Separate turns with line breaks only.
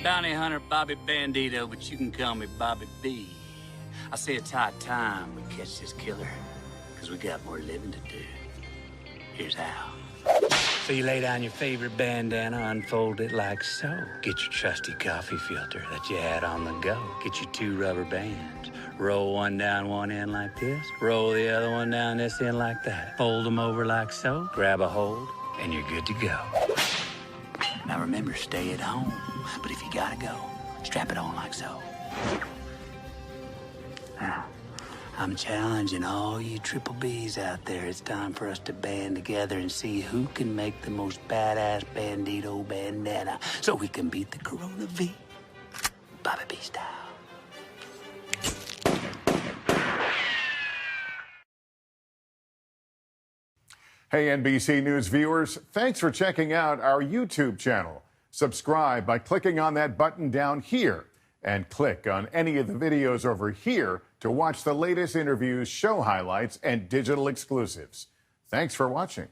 Bounty hunter Bobby Bandito, but you can call me Bobby B. I say it's high time we catch this killer, because we got more living to do. Here's how. So you lay down your favorite bandana, unfold it like so. Get your trusty coffee filter that you had on the go. Get your 2 rubber bands. Roll one down one end like this. Roll the other one down this end like that. Fold them over like so. Grab a hold, and you're good to go. Now remember, stay at home. But if you gotta go, strap it on like so. Now, I'm challenging all you triple Bs out there. It's time for us to band together and see who can make the most badass bandito bandana so we can beat the Corona V. Bobby B style.
Hey, NBC News viewers, thanks for checking out our YouTube channel. Subscribe by clicking on that button down here and click on any of the videos over here to watch the latest interviews, show highlights, and digital exclusives. Thanks for watching.